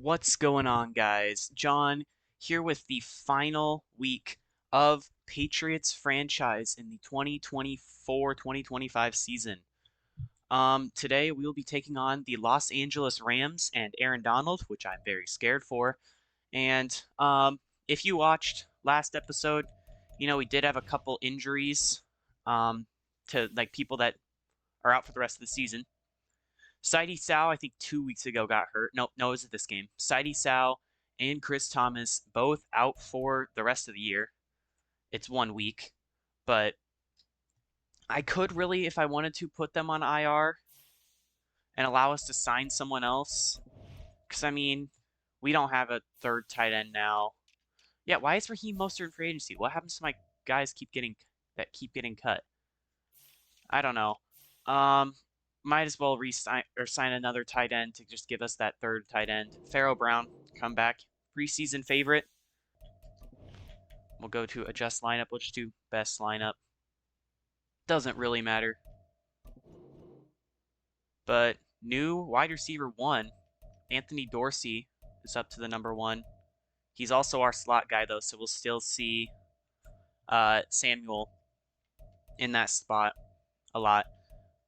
What's going on, guys? John here with the final week of Patriots franchise in the 2024-2025 season. Today we will be taking on the Los Angeles Rams and Aaron Donald, which I'm very scared for. And if you watched last episode, we did have a couple injuries to like people that are out for the rest of the season. Sidey Sal, I think 2 weeks ago got hurt. No, it was at this game. Sidey Sal and Chris Thomas both out for the rest of the year. It's 1 week, but I could really, if I wanted to, put them on IR and allow us to sign someone else. Because I mean, we don't have a third tight end now. Yeah, why is Raheem Mostert in free agency? What happens to my guys keep getting cut? I don't know. Um, might as well re-sign or sign another tight end to just give us that third tight end. Pharaoh Brown, come back, preseason favorite. We'll go to adjust lineup. We'll just do best lineup. Doesn't really matter. But new wide receiver one, Anthony Dorsey, is up to the number one. He's also our slot guy though, so we'll still see Samuel in that spot a lot.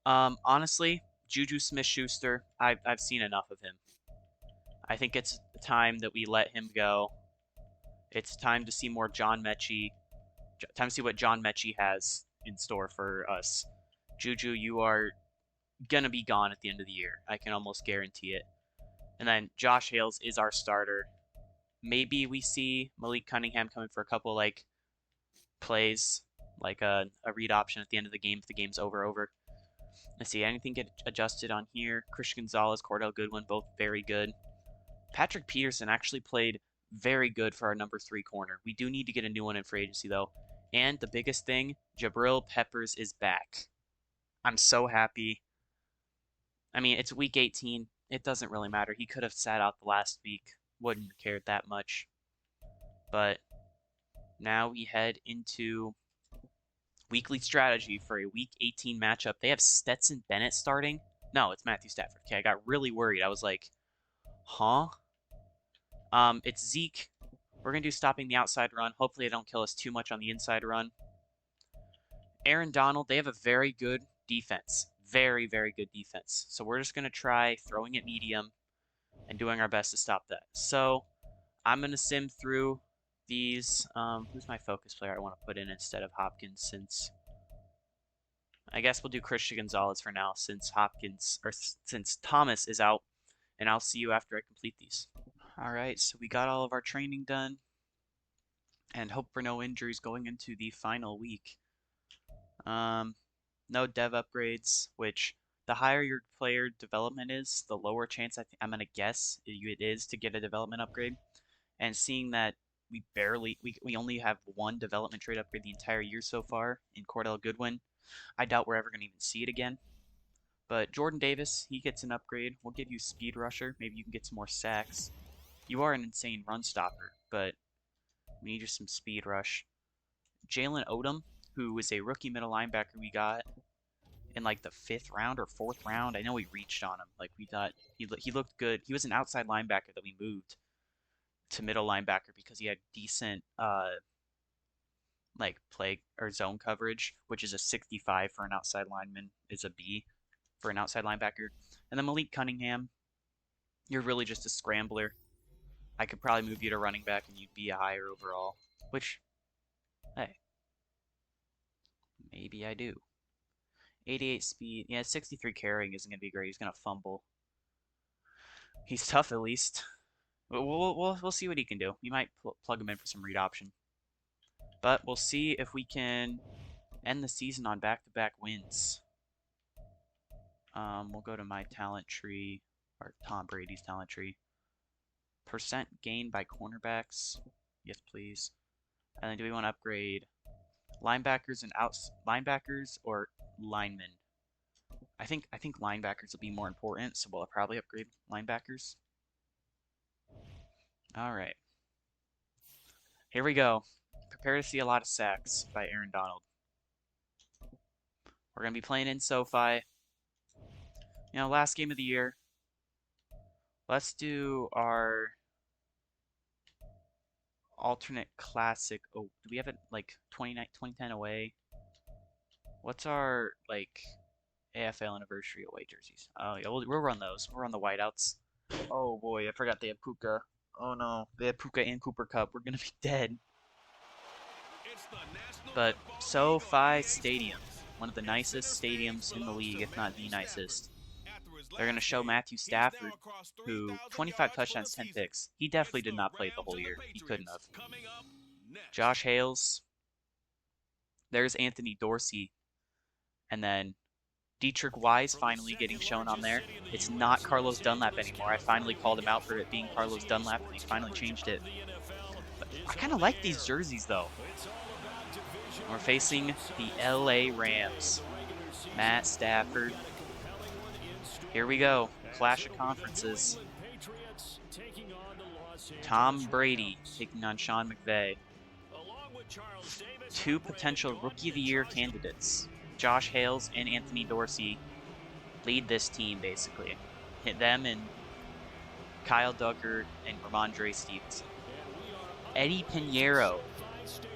Honestly, Juju Smith-Schuster, I've seen enough of him. I think it's time that we let him go. It's time to see more John Mechie. Time to see what John Mechie has in store for us. Juju, you are gonna be gone at the end of the year. I can almost guarantee it. And then Josh Hales is our starter. Maybe we see Malik Cunningham coming for a couple like plays, like a read option at the end of the game if the game's over. Let's see, anything get adjusted on here? Christian Gonzalez, Cordell Goodwin, both very good. Patrick Peterson actually played very good for our number 3 corner. We do need to get a new one in free agency, though. And the biggest thing, Jabril Peppers is back. I'm so happy. I mean, it's week 18. It doesn't really matter. He could have sat out the last week. Wouldn't have cared that much. But now we head into weekly strategy for a week 18 matchup. They have Stetson Bennett starting. No, it's Matthew Stafford. Okay, I got really worried. I was like, huh? It's Zeke. We're going to do stopping the outside run. Hopefully they don't kill us too much on the inside run. Aaron Donald, they have a very good defense. Very, very good defense. So we're just going to try throwing it medium and doing our best to stop that. So I'm going to sim through these. Who's my focus player I want to put in instead of Hopkins, since I guess we'll do Christian Gonzalez for now since Thomas is out, and I'll see you after I complete these. All right, so we got all of our training done and hope for no injuries going into the final week. No dev upgrades, which the higher your player development is, the lower chance I'm going to guess it is to get a development upgrade. And seeing that we only have one development trade upgrade the entire year so far in Cordell Goodwin, I doubt we're ever going to even see it again. But Jordan Davis, he gets an upgrade. We'll give you speed rusher. Maybe you can get some more sacks. You are an insane run stopper, but we need just some speed rush. Jalen Odom, who is a rookie middle linebacker we got in like the 5th round or 4th round. I know we reached on him. Like we thought he looked good. He was an outside linebacker that we moved to middle linebacker because he had decent like play or zone coverage, which is a 65 for an outside lineman, is a B for an outside linebacker. And then Malik Cunningham, you're really just a scrambler. I could probably move you to running back and you'd be a higher overall, which, hey, maybe I do. 88 speed, yeah, 63 carrying isn't going to be great. He's going to fumble. He's tough at least. We'll see what he can do. We might plug him in for some read option. But we'll see if we can end the season on back-to-back wins. We'll go to my talent tree, or Tom Brady's talent tree. Percent gained by cornerbacks. Yes, please. And then do we want to upgrade linebackers and linebackers or linemen? I think linebackers will be more important, so we'll probably upgrade linebackers. All right. Here we go. Prepare to see a lot of sacks by Aaron Donald. We're going to be playing in SoFi. Last game of the year. Let's do our alternate classic. Oh, do we have it like 2010 away? What's our like AFL anniversary away jerseys? Oh yeah, we'll run those. We'll run the whiteouts. Oh boy, I forgot they have Puka. Oh no, they have Puka and Cooper Cup. We're gonna be dead. But SoFi Stadium, one of the nicest stadiums in the league, if not the nicest. They're going to show Matthew Stafford, who 25 touchdowns, 10 picks. He definitely did not play the whole year. He couldn't have. Josh Hales. There's Anthony Dorsey. And then Dietrich Wise finally getting shown on there. It's not Carlos Dunlap anymore. I finally called him out for it being Carlos Dunlap, and he finally changed it. But I kind of like these jerseys, though. We're facing the LA Rams. Matt Stafford. Here we go. Clash of conferences. Tom Brady taking on Sean McVay. Two potential Rookie of the Year candidates. Josh Hales and Anthony Dorsey lead this team, basically. Hit them and Kyle Duggar and Rhamondre Stevenson. Eddie Pinheiro,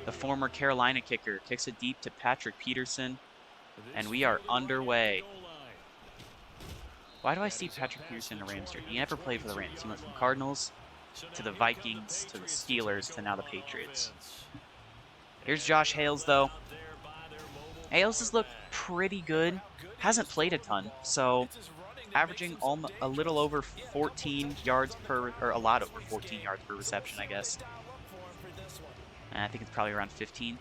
the former Carolina kicker, kicks it deep to Patrick Peterson, and we are underway. Why do I see Patrick Peterson in a Rams jersey? He never played for the Rams. He went from Cardinals to the Vikings to the Steelers to now the Patriots. Here's Josh Hales, though. Hales has looked pretty good. Hasn't played a ton, so averaging a little over 14 yards per, or a lot over 14 yards per reception, I guess. And I think it's probably around 15.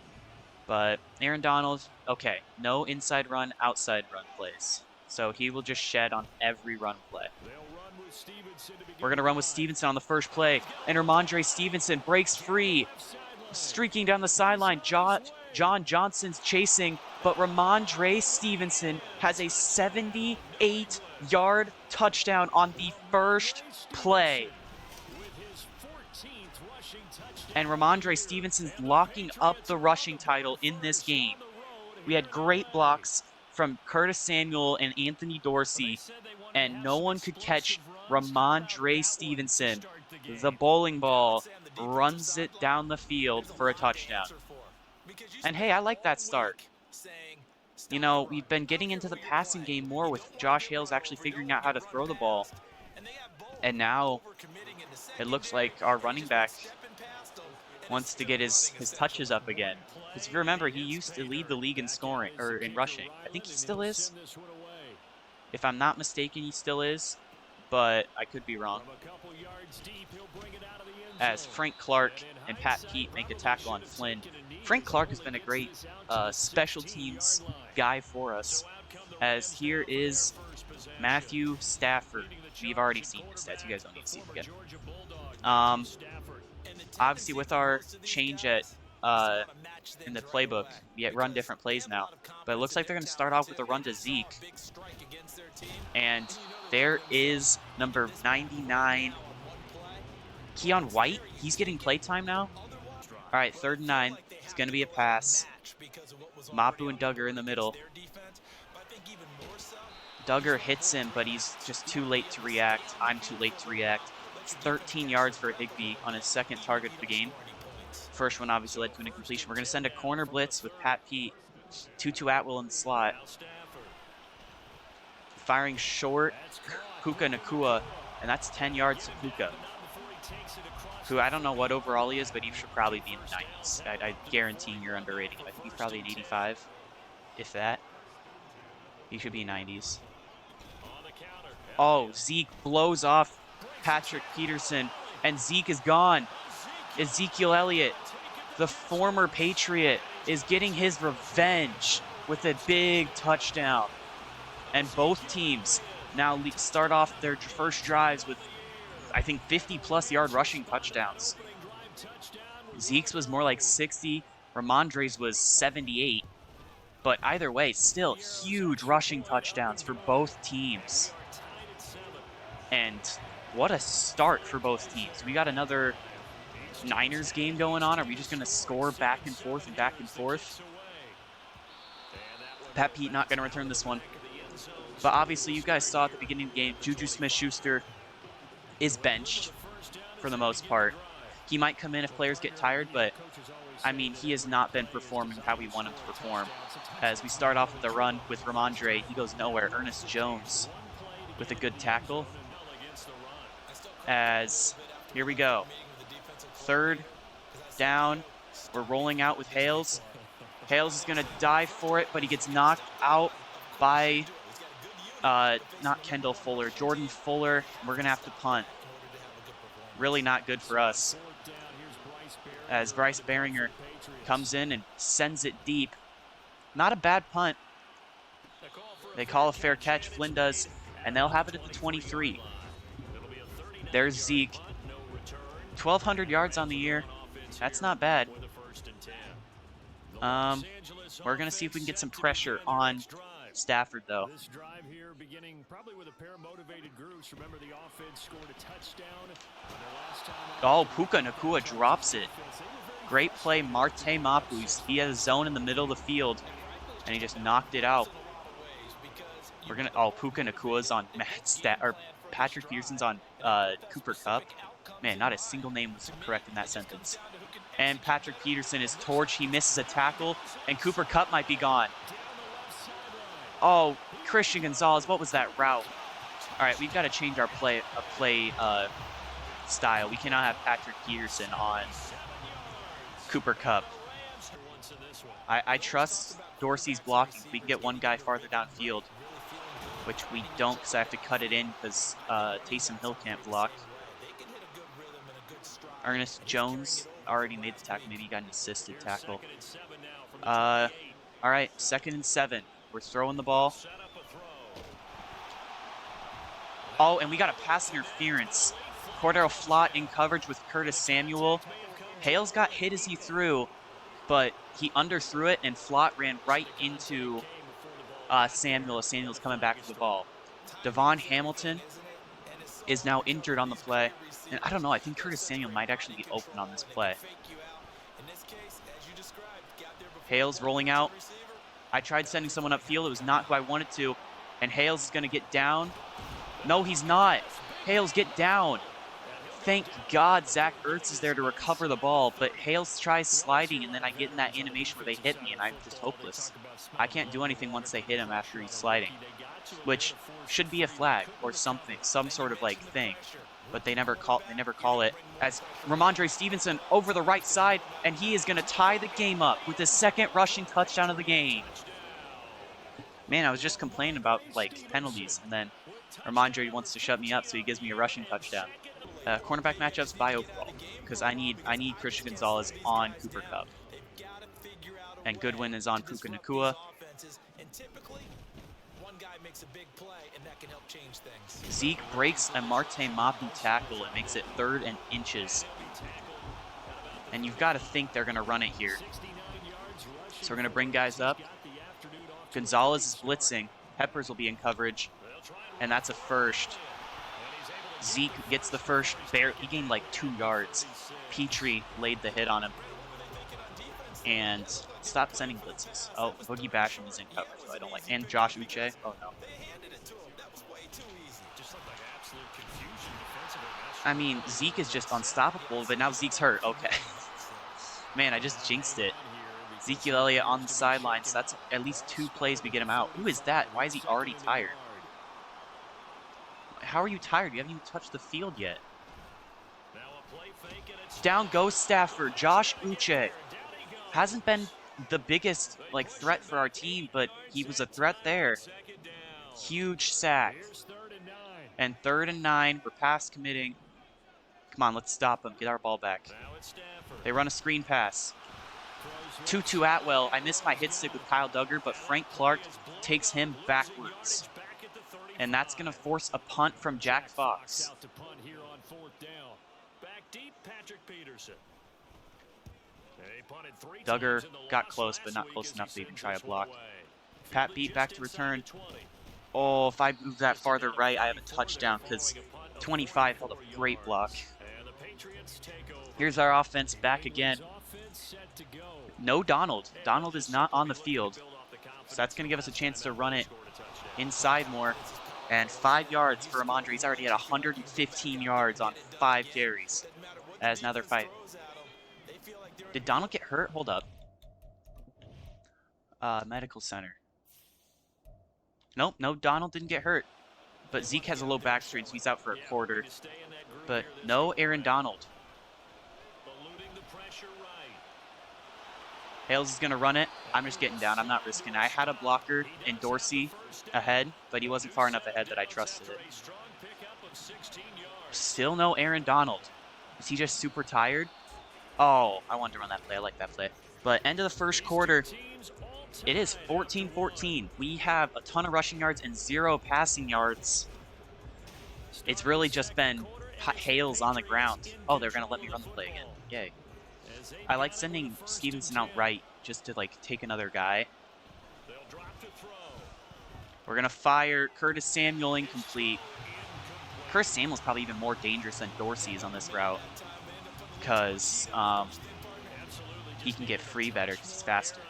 But Aaron Donald, okay, no inside run, outside run plays. So he will just shed on every run play. We're going to run with Stevenson on the first play. And Rhamondre Stevenson breaks free. Streaking down the sideline. John Johnson's chasing. But Rhamondre Stevenson has a 78-yard touchdown on the first play. And Rhamondre Stevenson's locking up the rushing title in this game. We had great blocks from Curtis Samuel and Anthony Dorsey, and no one could catch Rhamondre Stevenson. The bowling ball runs it down the field for a touchdown. And hey, I like that start. You know, we've been getting into the passing game more with Josh Hales actually figuring out how to throw the ball. And now it looks like our running back wants to get his touches up again. Because if you remember, he used to lead the league in scoring, or in rushing. I think he still is. If I'm not mistaken, he still is. But I could be wrong. As Frank Clark and Pat Pete make a tackle on Flynn. Frank Clark has been a great special teams guy for us. As here is Matthew Stafford. We've already seen his stats. You guys don't need to see them again. Obviously, with our change at in the playbook, we run different plays now. But it looks like they're going to start off with a run to Zeke. And there is number 99, Keon White. He's getting playtime now. All right, 3rd and 9. It's going to be a pass. Mapu and Duggar in the middle. Duggar hits him, but he's just too late to react. I'm too late to react. It's 13 yards for Higbee on his second target of the game. First one obviously led to an incompletion. We're going to send a corner blitz with Pat Pete, Tutu Atwell in the slot. Firing short, Puka Nacua, and that's 10 yards to Puka. Who I don't know what overall he is, but he should probably be in the 90s. I guarantee you're underrating him. I think he's probably an 85, if that. He should be 90s. Oh, Zeke blows off Patrick Peterson, and Zeke is gone. Ezekiel Elliott, the former Patriot, is getting his revenge with a big touchdown. And both teams now start off their first drives with, I think, 50-plus yard rushing touchdowns. Zeke's was more like 60. Rhamondre's was 78. But either way, still huge rushing touchdowns for both teams. And what a start for both teams. We got another Niners game going on. Are we just going to score back and forth and back and forth? Pat Pete not going to return this one. But obviously, you guys saw at the beginning of the game, Juju Smith-Schuster is benched for the most part. He might come in if players get tired, but I mean, he has not been performing how we want him to perform. As we start off with a run with Rhamondre, he goes nowhere. Ernest Jones with a good tackle. As here we go. 3rd down. We're rolling out with Hales. Hales is going to dive for it, but he gets knocked out by not Kendall Fuller, Jordan Fuller. We're going to have to punt. Really not good for us. As Bryce Beringer comes in and sends it deep. Not a bad punt. They call a fair catch, Flynn does, and they'll have it at the 23. There's Zeke. 1,200 yards on the year. That's not bad. We're going to see if we can get some pressure on Stafford, though. Oh, Puka Nacua drops it. Great play, Marte Mapus. He had a zone in the middle of the field, and he just knocked it out. We're going to... Oh, Puka Nacua's on Patrick Peterson's on Cooper Kupp. Man, not a single name was correct in that sentence. And Patrick Peterson is torched. He misses a tackle, and Cooper Kupp might be gone. Oh, Christian Gonzalez, what was that route? All right, we've got to change our play style. We cannot have Patrick Peterson on Cooper Kupp. I trust Dorsey's blocking. We can get one guy farther downfield, which we don't because I have to cut it in because Taysom Hill can't block. Ernest Jones already made the tackle. Maybe he got an assisted tackle. All right, 2nd and 7. We're throwing the ball. Oh, and we got a pass interference. Cordero Flott in coverage with Curtis Samuel. Hales got hit as he threw, but he underthrew it, and Flott ran right into Samuel as Samuel's coming back to the ball. Devon Hamilton is now injured on the play. And I don't know, I think Curtis Samuel might actually be open on this play. Hales rolling out. I tried sending someone upfield. It was not who I wanted to. And Hales is going to get down. No, he's not. Hales, get down. Thank God Zach Ertz is there to recover the ball. But Hales tries sliding, and then I get in that animation where they hit me, and I'm just hopeless. I can't do anything once they hit him after he's sliding, which should be a flag or something, some sort of like thing. But they never call it. As Rhamondre Stevenson over the right side, and he is going to tie the game up with his 2nd rushing touchdown of the game. Man, I was just complaining about like penalties, and then Rhamondre wants to shut me up, so he gives me a rushing touchdown. Cornerback matchups by overall, because I need Christian Gonzalez on Cooper Kupp, and Goodwin is on Puka Nacua. Zeke breaks a Marte Mapu tackle and makes it 3rd and inches. And you've got to think they're going to run it here. So we're going to bring guys up. Gonzalez is blitzing. Peppers will be in coverage. And that's a first. Zeke gets the first. He gained like 2 yards. Petrie laid the hit on him. And stop sending blitzes. Oh, Boogie Basham is in coverage, so I don't like. And Josh Uche. Oh no. I mean, Zeke is just unstoppable, but now Zeke's hurt. Okay. Man, I just jinxed it. Ezekiel Elliott on the sideline, so that's at least 2 plays we get him out. Who is that? Why is he already tired? How are you tired? You haven't even touched the field yet. Down goes Stafford. Josh Uche. Hasn't been the biggest like threat for our team, but he was a threat there. Huge sack. And 3rd and 9. We're pass committing. Come on, let's stop them. Get our ball back. They run a screen pass. Tutu Atwell. I missed my hit stick with Kyle Duggar, but Frank Clark takes him backwards. And that's going to force a punt from Jack Fox. Duggar got close, but not close enough to even try a block. Pat beat back to return. Oh, if I move that farther right, I have a touchdown because 25 held a great block. Here's our offense back again. No Donald. Donald is not on the field. So that's going to give us a chance to run it inside more. And 5 yards for Rhamondre. He's already at 115 yards on 5 carries. As now they're fighting. Did Donald get hurt? Hold up. Medical center. Nope, no, Donald didn't get hurt. But Zeke has a low back strain, so he's out for a quarter. But no Aaron Donald. Hales is going to run it. I'm just getting down. I'm not risking it. I had a blocker in Dorsey ahead, but he wasn't far enough ahead that I trusted it. Still no Aaron Donald. Is he just super tired? Oh, I wanted to run that play. I like that play. But end of the first quarter, it is 14-14. We have a ton of rushing yards and 0 passing yards. It's really just been Hales on the ground. Oh, they're going to let me run the play again. Yay. I like sending Stevenson out right just to, like, take another guy. We're going to fire Curtis Samuel incomplete. Curtis Samuel's probably even more dangerous than Dorsey is on this route because he can get free better because he's faster.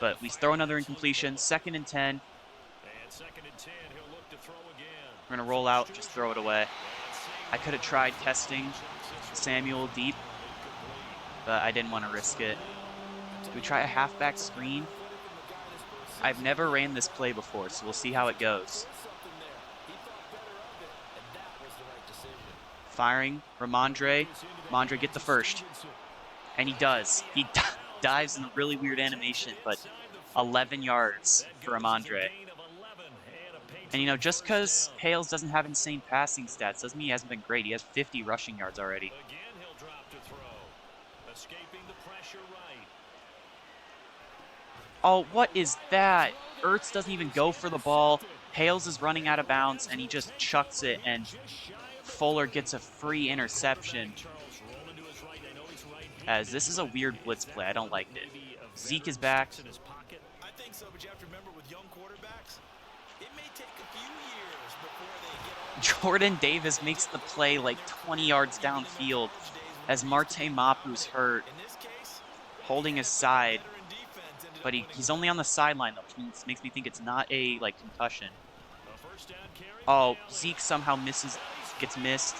But we throw another incompletion. 2nd and 10. We're going to roll out, just throw it away. I could have tried testing Samuel deep, but I didn't want to risk it. Do we try a halfback screen? I've never ran this play before, so we'll see how it goes. Firing, Rhamondre. Rhamondre, get the first. And he does. He dives in a really weird animation, but 11 yards for Rhamondre. And, you know, just because Hales doesn't have insane passing stats doesn't mean he hasn't been great. He has 50 rushing yards already. Oh, what is that? Ertz doesn't even go for the ball. Hales is running out of bounds, and he just chucks it, and Fuller gets a free interception. As this is a weird blitz play. I don't like it. Zeke is back. I think so, but you have to remember with young quarterbacks, it may take a few years before they get on. Jordan Davis makes the play like 20 yards downfield as Marte Mapu's hurt, holding his side. But he's only on the sideline, though, which makes me think it's not a, like, concussion. Oh, Zeke somehow gets missed,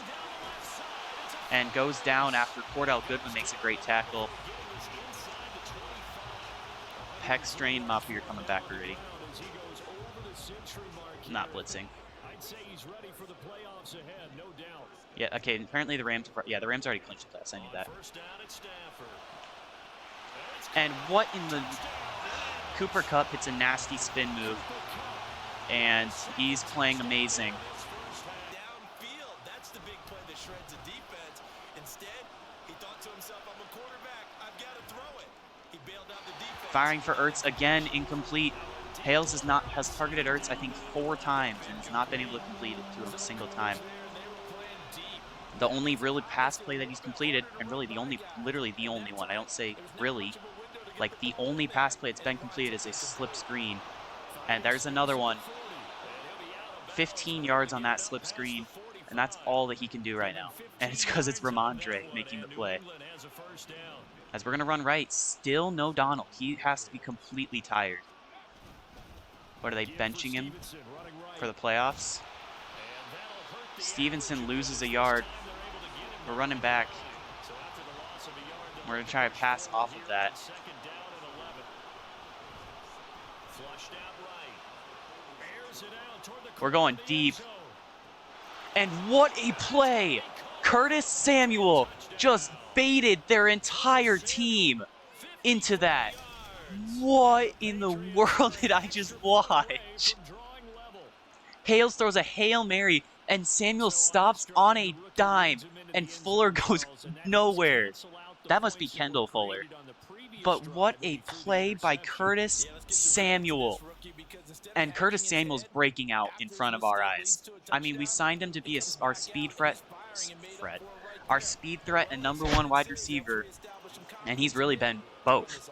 and goes down after Cordell Goodwin makes a great tackle. Pec strain, Mapu, you're coming back already. Not blitzing. Yeah, okay, apparently the Rams, the Rams already clinched with us, I knew that. And what in the... Cooper Kupp hits a nasty spin move, and he's playing amazing. Downfield, that's the big play that shreds the defense. Instead, he thought to himself, I'm a quarterback, I've got to throw it. He bailed out the defense. Firing for Ertz again, incomplete. Hales has targeted Ertz, I think, 4 times, and has not been able to complete it to him a single time. The only really pass play that he's completed, and really literally the only one, I don't say really, like the only pass play that's been completed is a slip screen. And there's another one. 15 yards on that slip screen, and that's all that he can do right now. And it's because it's Rhamondre making the play. As we're going to run right, still no Donald. He has to be completely tired. What, are they benching him for the playoffs? Stevenson loses a yard. We're running back. We're going to try to pass off of that. We're going deep. And what a play! Curtis Samuel just baited their entire team into that. What in the world did I just watch? Hales throws a Hail Mary, and Samuel stops on a dime, and Fuller goes nowhere. That must be Kendall Fuller. But what a play by Curtis Samuel. And Curtis Samuel's breaking out in front of our eyes. I mean, we signed him to be our speed threat and #1 wide receiver, and he's really been both.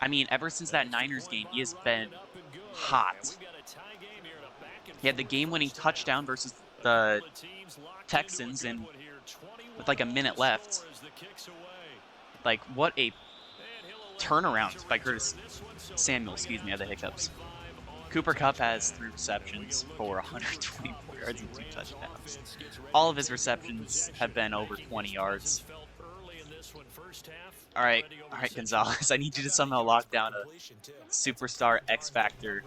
I mean, ever since that Niners game, he has been hot. He had the game-winning touchdown versus the Texans with like a minute left. Like, what a turnaround by Curtis Samuel. Excuse me, I had the hiccups. Cooper Kupp has 3 receptions for 124 yards and 2 touchdowns. All of his receptions have been over 20 yards. All right, Gonzalez. I need you to somehow lock down a superstar X Factor.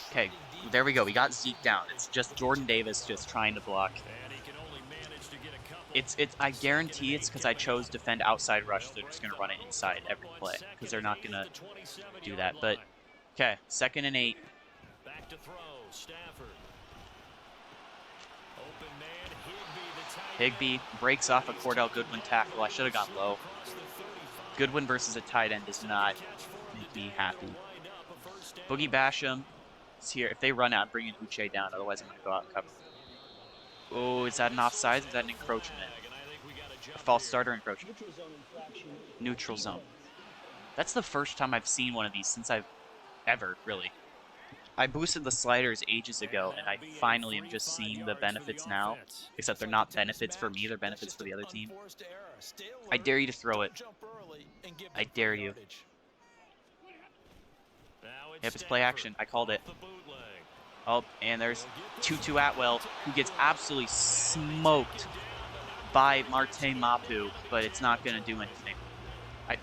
Okay, there we go. We got Zeke down. It's just Jordan Davis just trying to block. I guarantee it's because I chose defend outside rush. They're just gonna run it inside every play because they're not gonna do that. But okay, 2nd and 8. Back to throw, Stafford. Open man, Higbee breaks off a Cordell Goodwin tackle. I should have gone low. Goodwin versus a tight end does not make me happy. Boogie Basham is here. If they run out, I'm bringing Uche down. Otherwise, I'm going to go out and cover. Oh, is that an offside? Is that an encroachment? A false starter encroachment. Neutral zone. That's the first time I've seen one of these since I've ever, really. I boosted the sliders ages ago, and I finally am just seeing the benefits now. Except they're not benefits for me, they're benefits for the other team. I dare you to throw it. I dare you. Yep, it's play action. I called it. Oh, and there's Tutu Atwell, who gets absolutely smoked by Marte Mapu, but it's not going to do anything.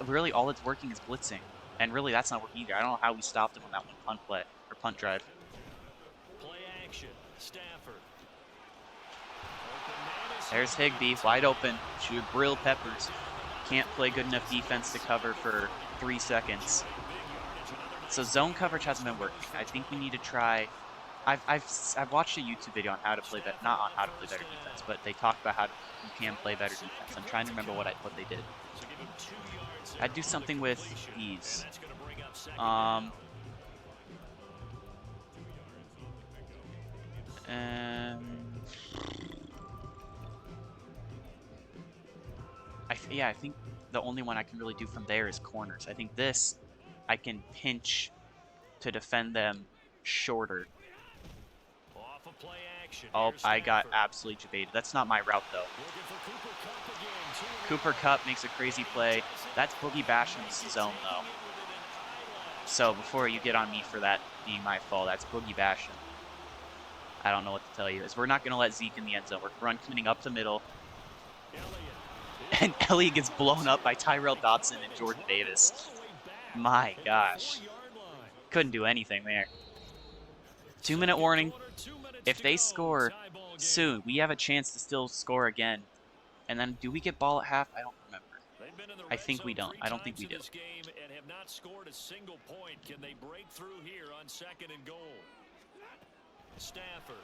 Really, all it's working is blitzing. And really, that's not working either. I don't know how we stopped him on that one punt play. Punt drive. Play action. Stafford. There's Higbee, wide open. Should grill Peppers. Can't play good enough defense to cover for 3 seconds. So zone coverage hasn't been working. I think we need to try. I've watched a YouTube video on how to play better, not on how to play better defense, but they talk about how you can play better defense. I'm trying to remember what they did. I'd do something with these. I think the only one I can really do from there is corners. I think this, I can pinch to defend them shorter. Oh, I got absolutely debated. That's not my route, though. Cooper Kupp makes a crazy play. That's Boogie Basham's zone, though. So before you get on me for that being my fault, that's Boogie Basham. I don't know what to tell you. We're not going to let Zeke in the end zone. We're run coming up the middle. And Elliott gets blown up by Tyrell Dodson and Jordan Davis. My gosh. Couldn't do anything there. 2-minute warning. If they score soon, we have a chance to still score again. And then do we get ball at half? I don't remember. I think we don't. I don't think we do. Can they break through here on 2nd and goal? Stafford.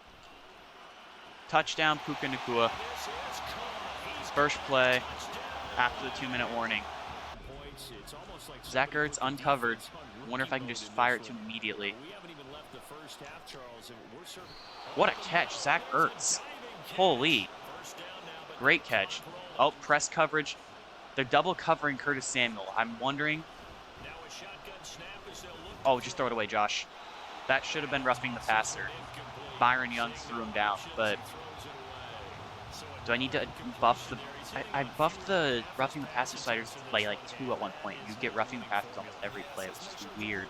Touchdown, Puka Nacua. First play after the 2-minute warning. Zach Ertz uncovered. I wonder if I can just fire it to him immediately. What a catch, Zach Ertz. Holy. Great catch. Oh, press coverage. They're double covering Curtis Samuel. I'm wondering. Oh, just throw it away, Josh. That should have been roughing the passer. Byron Young threw him down, but do I need to buff the... I buffed the roughing the passer sliders by like 2 at one point. You get roughing the passes almost every play. It was just weird.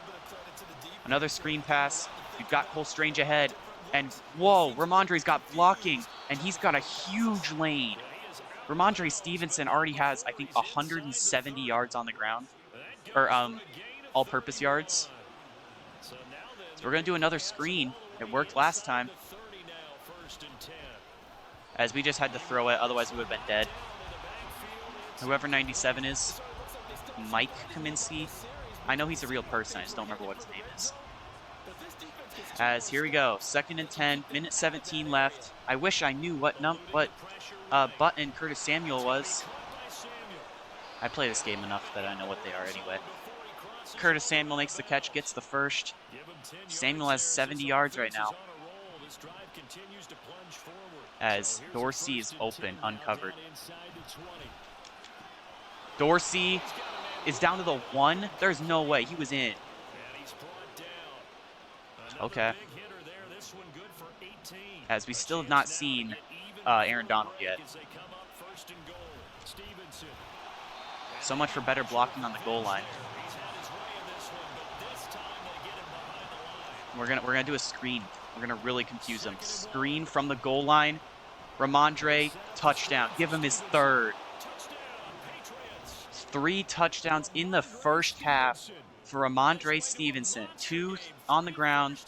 Another screen pass. You've got Cole Strange ahead. And whoa, Rhamondre's got blocking, and he's got a huge lane. Rhamondre Stevenson already has, I think, 170 yards on the ground. Or all-purpose yards. So we're going to do another screen. It worked last time. As we just had to throw it, otherwise we would have been dead. Whoever 97 is, Mike Kaminsky. I know he's a real person, I just don't remember what his name is. As here we go, 2nd and 10, minute 17 left. I wish I knew what button Curtis Samuel was. I play this game enough that I know what they are anyway. Curtis Samuel makes the catch, gets the first. Samuel has 70 yards right now. As Dorsey is open, uncovered. Dorsey is down to the 1. There's no way. He was in. Okay. As we still have not seen Aaron Donald yet. So much for better blocking on the goal line. We're gonna do a screen. We're gonna really confuse him. Screen from the goal line. Rhamondre, touchdown. Give him his third. 3 touchdowns in the first half for Rhamondre Stevenson. 2 on the ground,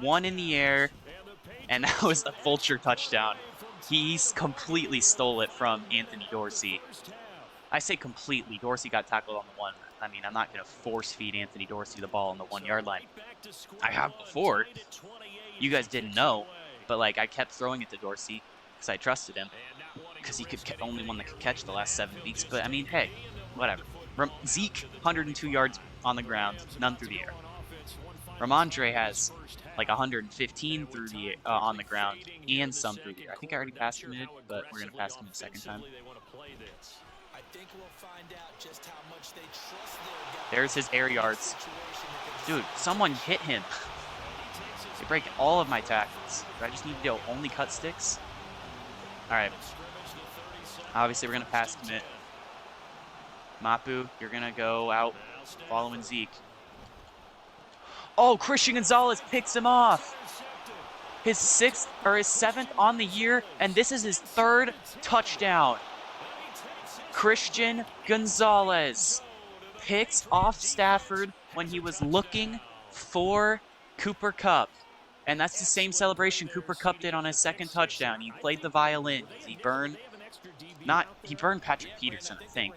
1 in the air, and that was a vulture touchdown. He's completely stole it from Anthony Dorsey. I say completely. Dorsey got tackled on the 1. I mean, I'm not going to force feed Anthony Dorsey the ball on the 1-yard line. I have before. You guys didn't know, but like I kept throwing it to Dorsey because I trusted him because he could only one that could catch the last 7 weeks. But I mean, hey, whatever. Zeke, 102 yards on the ground, none through the air. Rhamondre has like 115 through the on the ground and some through the air. I think I already passed him it, but we're gonna pass him the second time. There's his air yards. Dude, someone hit him. They're breaking all of my tackles. I just need to only cut sticks. All right. Obviously, we're gonna pass commit. Mapu, you're gonna go out following Zeke. Oh, Christian Gonzalez picks him off. His 6th or his 7th on the year, and this is his 3rd touchdown. Christian Gonzalez picks off Stafford when he was looking for Cooper Kupp. And that's the same celebration Cooper Kupp did on his 2nd touchdown. He played the violin. He burned Patrick Peterson, I think.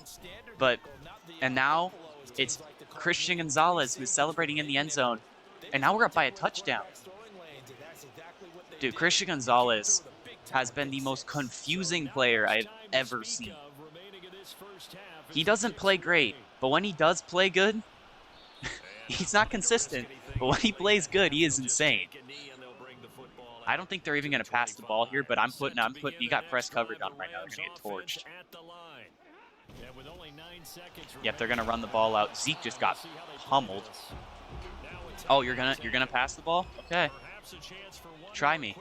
And now it's Christian Gonzalez who's celebrating in the end zone. And now we're up by a touchdown. Dude, Christian Gonzalez has been the most confusing player I've ever seen. He doesn't play great, but when he does play good, he's not consistent. But when he plays good, he is insane. I don't think they're even going to pass the ball here, but I'm putting, you got press coverage on him right now. They're going to get torched. Yep, they're going to run the ball out. Zeke just got pummeled. Oh, you're gonna pass the ball? Okay. Try me.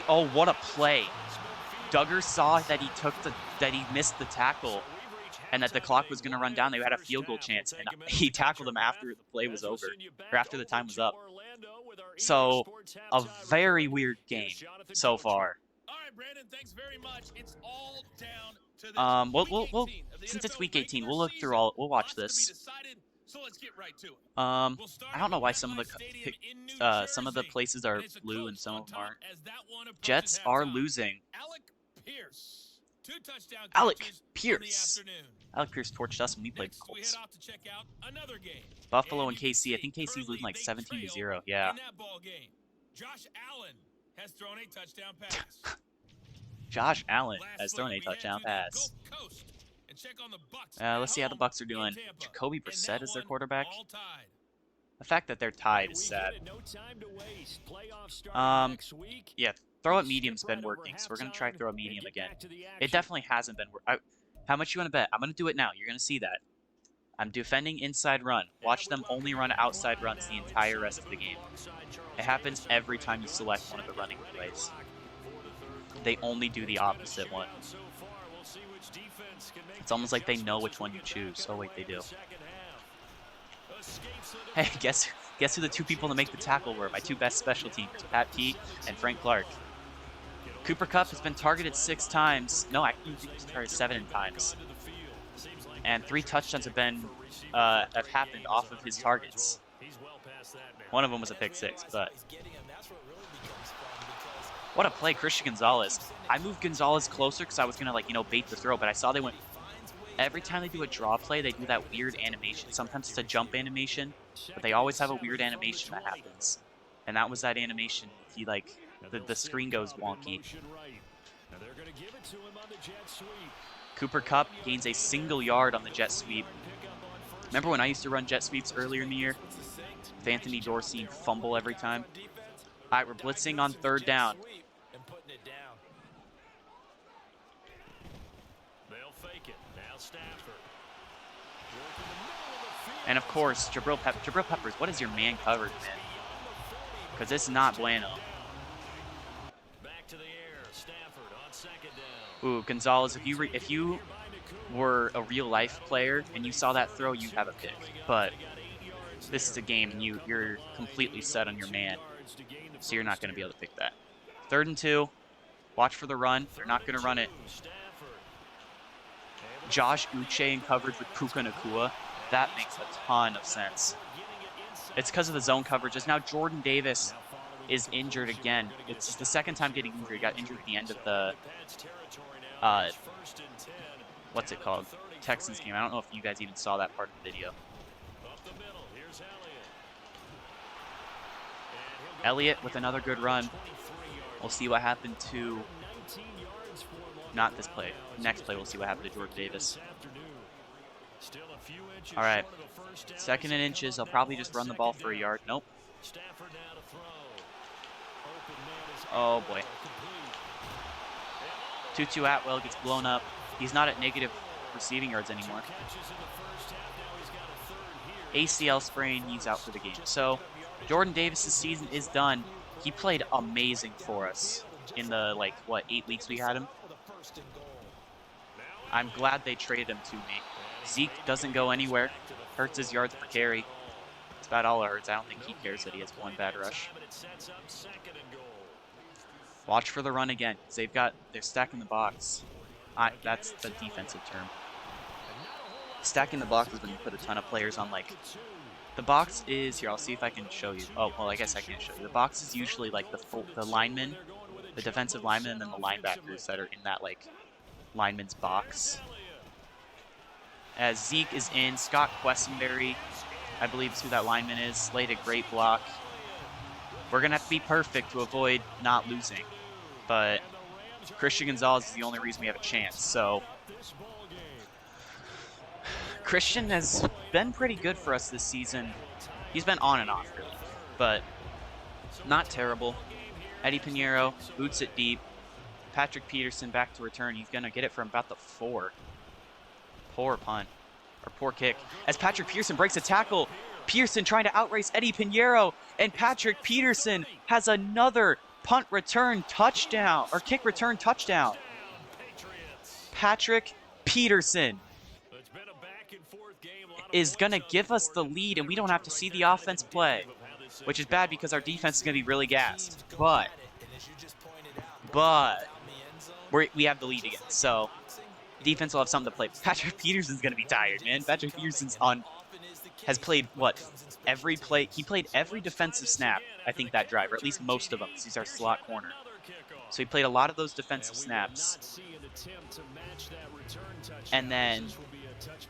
Oh, what a play. Duggar saw that he missed the tackle and that the clock was going to run down. They had a field goal chance, and he tackled him after the play was over, or after the time was up. So, a very weird game so far. All right, Brandon, thanks very much. It's all down to we'll since it's week 18, we'll look through we'll watch this. So let's get right to it. I don't know why some of the places are blue and some of them aren't. Jets are losing. Alec Pierce. Alec Pierce torched us when we played the Colts. Buffalo and KC. I think KC's losing like 17-0. Yeah. Josh Allen has thrown a touchdown pass. Josh Allen has thrown a touchdown pass. Let's see how the Bucs are doing. Jacoby Brissett is their quarterback. The fact that they're tied is sad. Yeah, throw at medium's been working, so we're going to try throw at medium again. It definitely hasn't been working. How much you want to bet? I'm going to do it now. You're going to see that. I'm defending inside run. Watch them only run outside runs the entire rest of the game. It happens every time you select one of the running plays. They only do the opposite one. It's almost like they know which one you choose. Oh wait, they do. Hey, guess who the 2 people to make the tackle were? My 2 best special teamers, Pat Pete and Frank Clark. Cooper Kupp has been targeted 6 times. No, I think he's targeted 7 times. And 3 touchdowns have happened off of his targets. One of them was a pick 6, but what a play, Christian Gonzalez. I moved Gonzalez closer because I was gonna bait the throw, but I saw they went. Every time they do a draw play, they do that weird animation. Sometimes it's a jump animation, but they always have a weird animation that happens. And that was that animation. He the screen goes wonky. Cooper Kupp gains a single yard on the jet sweep. Remember when I used to run jet sweeps earlier in the year? With Anthony Dorsey fumble every time. All right, we're blitzing on 3rd down. And of course, Jabril Peppers, what is your man coverage, man? Because this is not bueno. Back to the air, Stafford on 2nd down. Ooh, Gonzalez, if you were a real life player and you saw that throw, you'd have a pick. But this is a game and you're completely set on your man, so you're not going to be able to pick that. 3rd and 2. Watch for the run. They're not going to run it. Josh Uche in coverage with Puka Nacua. That makes a ton of sense. It's because of the zone coverages. Now Jordan Davis is injured again. It's the 2nd time getting injured. He got injured at the end of the what's it called? Texans game. I don't know if you guys even saw that part of the video. Elliott with another good run. We'll see what happened to, not this play, next play we'll see what happened to Jordan Davis. All right, 2nd and inches. I'll probably just run the ball for a yard. Nope. Oh boy. Tutu Atwell gets blown up. He's not at negative receiving yards anymore. ACL sprain, he's out for the game. So Jordan Davis' season is done. He played amazing for us in the, 8 weeks we had him. I'm glad they traded him to me. Zeke doesn't go anywhere. Hurts his yards per carry. That's about all it hurts. I don't think he cares that he has 1 bad rush. Watch for the run again. They're stacking the box. That's the defensive term. Stacking the box is when you put a ton of players on, the box is, here, I'll see if I can show you. Oh, well, I guess I can't show you. The box is usually, the linemen, the defensive linemen, and then the linebackers that are in that, lineman's box. As Zeke is in, Scott Quessenberry, I believe is who that lineman is, laid a great block. We're going to have to be perfect to avoid not losing. But Christian Gonzalez is the only reason we have a chance, so Christian has been pretty good for us this season. He's been on and off, really, but not terrible. Eddie Pinheiro boots it deep. Patrick Peterson back to return. He's going to get it from about the 4. Poor punt, or poor kick. As Patrick Peterson breaks a tackle, Pearson trying to outrace Eddie Pinheiro, and Patrick Peterson has another punt return touchdown, or kick return touchdown. Patrick Peterson is going to give us the lead, and we don't have to see the offense play, which is bad because our defense is going to be really gassed. But we have the lead again, so defense will have something to play. Patrick Peterson's going to be tired, man. Patrick Peterson's has played, every play? He played every defensive snap, I think, that drive, or at least most of them, because he's our slot corner. So he played a lot of those defensive snaps. And then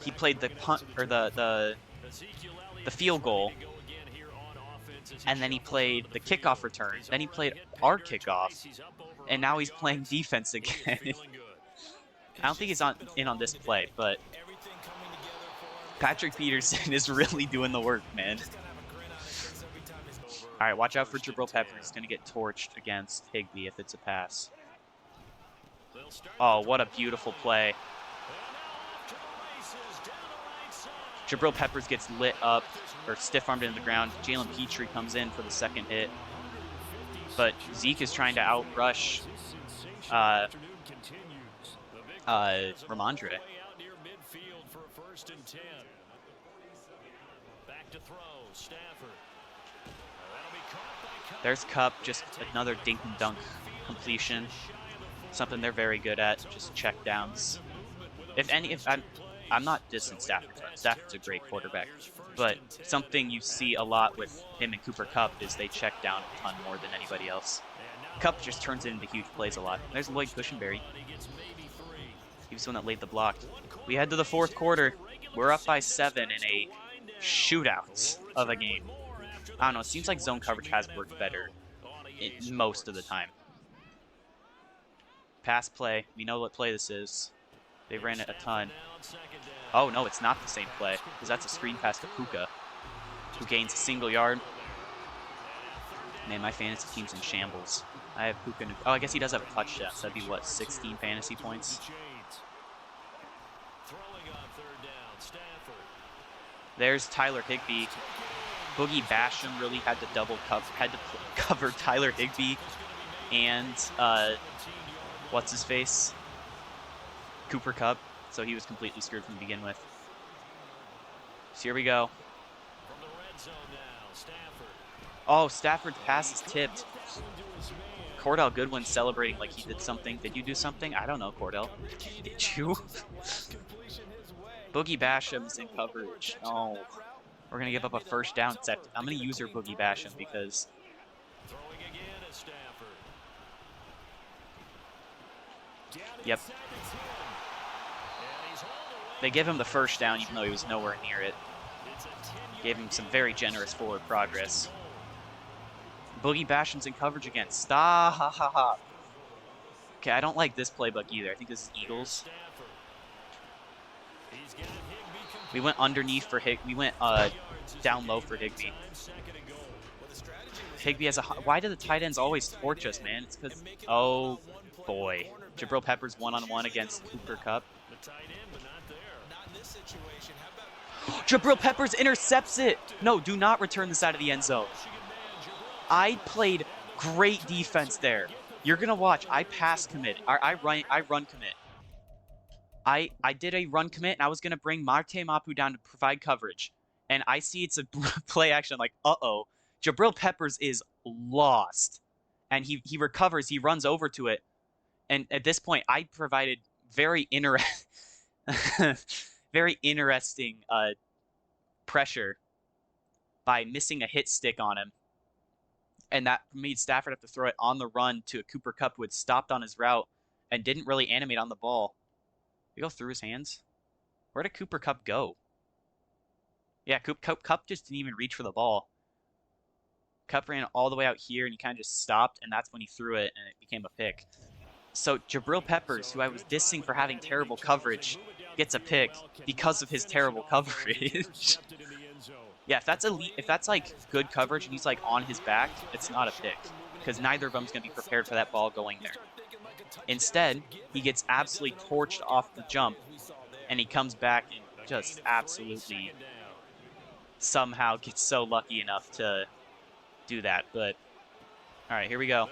he played the punt, or the field goal. And then he played the kickoff return. Then he played our kickoff. And now he's playing defense again. I don't think he's in on this play, but Patrick Peterson is really doing the work, man. All right, watch out for Jabril Peppers. He's going to get torched against Higbee if it's a pass. Oh, what a beautiful play. Jabril Peppers gets lit up, or stiff-armed into the ground. Jalen Petrie comes in for the 2nd hit. But Zeke is trying to outrush Rhamondre. There's Cup, just another dink and dunk completion. Something they're very good at, just check downs. If I'm not dissing Stafford. Stafford's a great quarterback, but something you see a lot with him and Cooper Kupp is they check down a ton more than anybody else. Kupp just turns it into huge plays a lot. There's Lloyd Cushenberry. He was the one that laid the block. We head to the 4th quarter. We're up by 7 in a shootout of a game. I don't know. It seems like zone coverage has worked better most of the time. Pass play. We know what play this is. They ran it a ton. Oh, no, it's not the same play, because that's a screen pass to Puka, who gains a single yard. Man, my fantasy team's in shambles. I have Puka. Oh, I guess he does have a touchdown, so that'd be, 16 fantasy points? There's Tyler Higbee. Boogie Basham really had to cover Tyler Higbee and what's his face? Cooper Kupp, so he was completely screwed from the begin with. So here we go. Oh, Stafford's pass is tipped. Cordell Goodwin celebrating like he did something. Did you do something? I don't know, Cordell. Did you? Boogie Basham's in coverage. Oh, we're going to give up a first down. I'm going to use your Boogie Basham because... Yep. They give him the first down even though he was nowhere near it. Gave him some very generous forward progress. Boogie Basham's in coverage again. Stop. Okay, I don't like this playbook either. I think this is Eagles. We went underneath for We went down low for Higbee. Higbee has a... Why do the tight ends always torch us, man? It's because... Oh, boy. Jabril Peppers one-on-one against Cooper Kupp. Jabril Peppers intercepts it. No, do not return this out of the end zone. I played great defense there. You're going to watch. I pass commit. I run commit. I did a run commit, and I was going to bring Marte Mapu down to provide coverage. And I see it's a play action. I'm like, uh-oh. Jabril Peppers is lost. And he recovers. He runs over to it. And at this point, I provided very interesting pressure by missing a hit stick on him. And that made Stafford have to throw it on the run to a Cooper Kupp who had stopped on his route and didn't really animate on the ball. Did he go through his hands? Where did Cooper Kupp go? Yeah, Kupp just didn't even reach for the ball. Kupp ran all the way out here, and he kind of just stopped, and that's when he threw it, and it became a pick. So Jabril Peppers, who I was dissing for having terrible coverage, gets a pick because of his terrible coverage. Yeah, if that's like good coverage and he's like on his back, it's not a pick because neither of them's going to be prepared for that ball going there. Instead, he gets absolutely torched off the jump, and he comes back and just absolutely somehow gets so lucky enough to do that. But all right, here we go.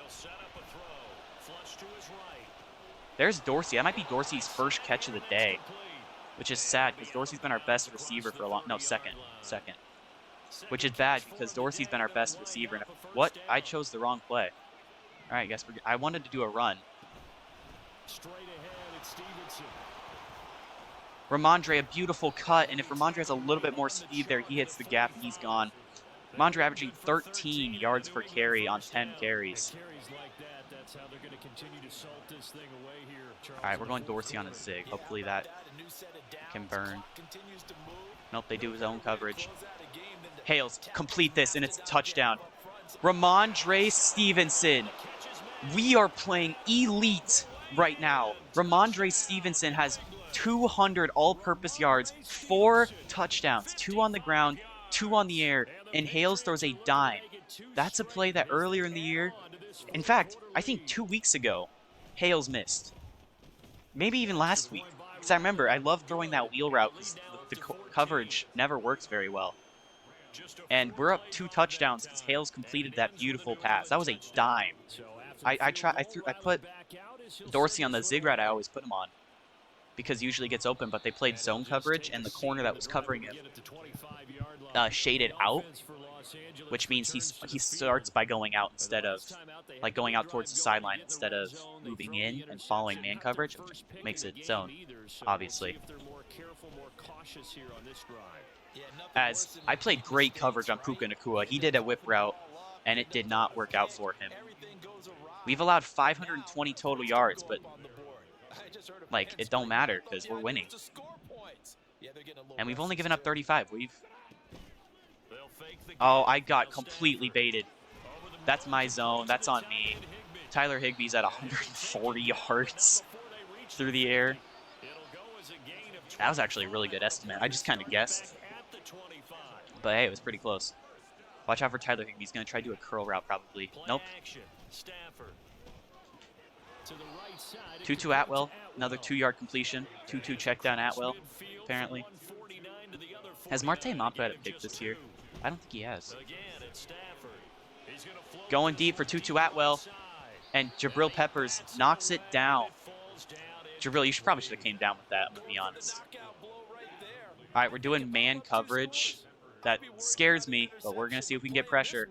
There's Dorsey. That might be Dorsey's first catch of the day, which is sad because Dorsey's been our best receiver for a long... No, second. Which is bad because Dorsey's been our best receiver. And what? I chose the wrong play. All right, I wanted to do a run. Rhamondre, a beautiful cut, and if Rhamondre has a little bit more speed there, he hits the gap and he's gone. Rhamondre averaging 13 yards per carry on 10 carries. All right, we're going Dorsey on a zig. Hopefully that can burn. Nope, they do his own coverage. Hales, complete this, and it's a touchdown. Rhamondre Stevenson. We are playing elite right now. Rhamondre Stevenson has 200 all-purpose yards, 4 touchdowns, 2 on the ground, 2 on the air, and Hales throws a dime. That's a play that earlier in the year, in fact, I think 2 weeks ago, Hales missed. Maybe even last week. Because I remember, I love throwing that wheel route because the coverage never works very well. And we're up 2 touchdowns because Hales completed that beautiful pass. That was a dime. I put Dorsey on the zig route I always put him on because usually gets open, but they played zone coverage and the corner that was covering him shaded out, which means he starts by going out instead of like going out towards the sideline instead of moving in and following man coverage, which makes it zone, obviously. As I played great coverage on Puka Nacua. He did a whip route, and it did not work out for him. We've allowed 520 total yards, but like it don't matter because we're winning. And we've only given up 35. Oh, I got completely baited. That's my zone. That's on me. Tyler Higbee's at 140 yards through the air. That was actually a really good estimate. I just kind of guessed. But hey, it was pretty close. Watch out for Tyler Higbee. He's going to try to do a curl route probably. Nope. Tutu Atwell, another 2-yard completion. 2-2 check down Atwell, apparently. Has Marte Mapu had a pick this year? I don't think he has. Going deep for Tutu Atwell, and Jabril Peppers knocks it down. Jabril, you probably should have came down with that, I'm going to be honest. All right, we're doing man coverage. That scares me, but we're going to see if we can get pressure.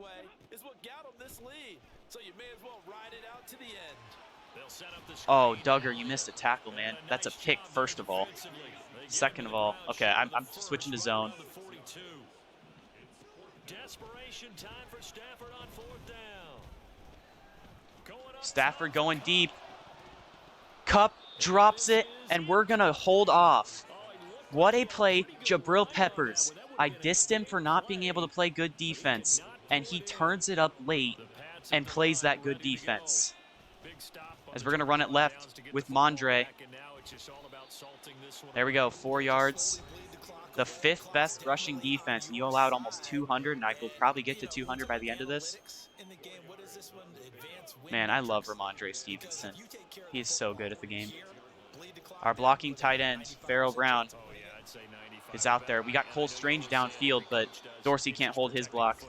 Oh, Duggar, you missed a tackle, man. That's a pick, first of all. Second of all, okay, I'm switching to zone. Stafford going deep. Cup drops it, and we're going to hold off. What a play, Jabril Peppers. I dissed him for not being able to play good defense, and he turns it up late and plays that good defense. As we're going to run it left with Rhamondre. There we go, 4 yards. The 5th best rushing defense, and you allowed almost 200, and I will probably get to 200 by the end of this. Man, I love Rhamondre Stevenson. He is so good at the game. Our blocking tight end, Pharaoh Brown, is out there. We got Cole Strange downfield, but Dorsey can't hold his block.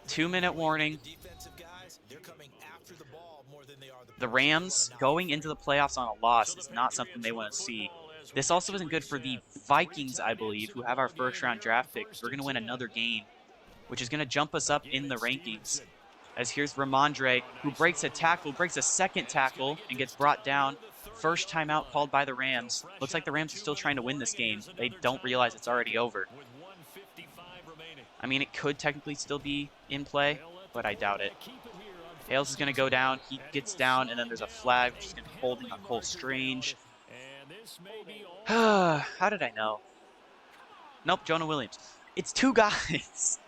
2-minute warning. The Rams going into the playoffs on a loss is not something they want to see. This also isn't good for the Vikings, I believe, who have our first-round draft pick. We're going to win another game, which is going to jump us up in the rankings. As here's Rhamondre, who breaks a tackle, breaks a second tackle, and gets brought down. First timeout called by the Rams. Looks like the Rams are still trying to win this game. They don't realize it's already over. I mean, it could technically still be in play, but I doubt it. Hales is going to go down. He gets down, and then there's a flag, which is going to be holding on Cole Strange. How did I know? Nope, Jonah Williams. It's 2 guys.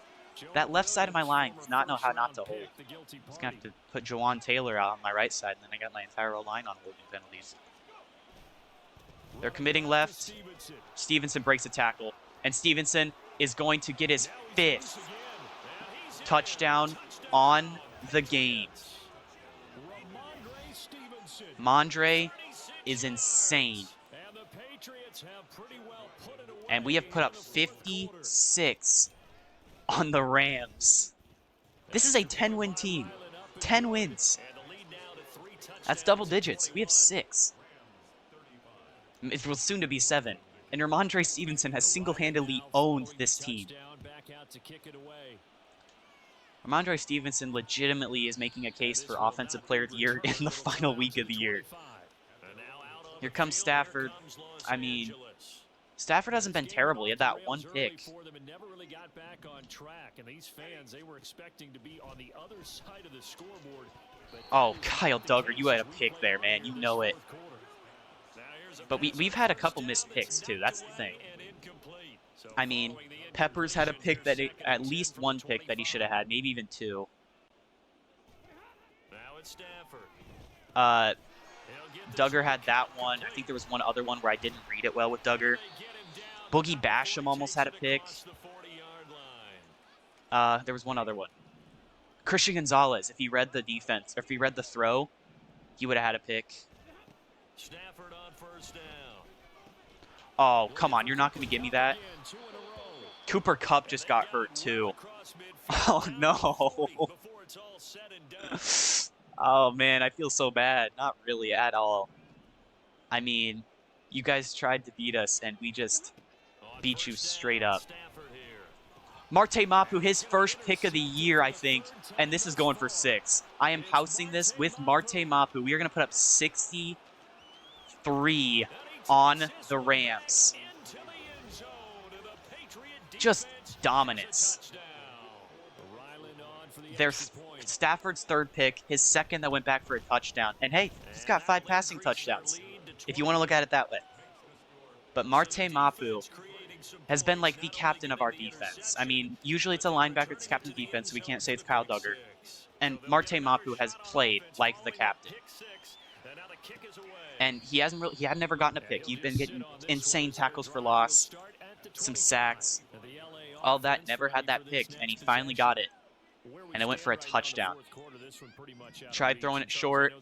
That left side of my line does not know how not to hold. I'm just going to have to put Jawan Taylor out on my right side, and then I got my entire line on holding penalties. They're committing left. Stevenson breaks a tackle, and Stevenson is going to get his 5th touchdown on the game. Rhamondre is insane. And we have put up 56 on the Rams. This is a 10-win team. 10 wins. That's double digits. We have 6. It will soon to be 7. And Rhamondre Stevenson has single-handedly owned this team. Rhamondre Stevenson legitimately is making a case for Offensive Player of the Year in the final week of the year. Here comes Stafford. I mean, Stafford hasn't been terrible. He had that 1 pick. Oh, Kyle Duggar, you had a pick there, man. You know it. But we've had a couple missed picks, too. That's the thing. I mean, Peppers had a pick that at least 1 pick that he should have had, maybe even 2. Duggar had that one. I think there was one other one where I didn't read it well with Duggar. Boogie Basham almost had a pick. There was one other one. Christian Gonzalez, if he read the defense, or if he read the throw, he would have had a pick. Oh, come on. You're not going to give me that? Cooper Kupp just got hurt, too. Oh, no. Oh, man, I feel so bad. Not really at all. I mean, you guys tried to beat us, and we just beat you straight up. Marte Mapu, his first pick of the year, I think, and this is going for 6. I am housing this with Marte Mapu. We are going to put up 63 on the Rams. Just dominance. There's Stafford's 3rd pick, his 2nd that went back for a touchdown. And hey, he's got 5 passing touchdowns, if you want to look at it that way. But Marte Mapu has been like the captain of our defense. I mean, usually it's a linebacker that's captain of defense, so we can't say it's Kyle Duggar. And Marte Mapu has played like the captain. And he had never gotten a pick. He's been getting insane tackles for loss, some sacks, all that, never had that pick, and he finally got it. And it went for a touchdown. Tried throwing it short,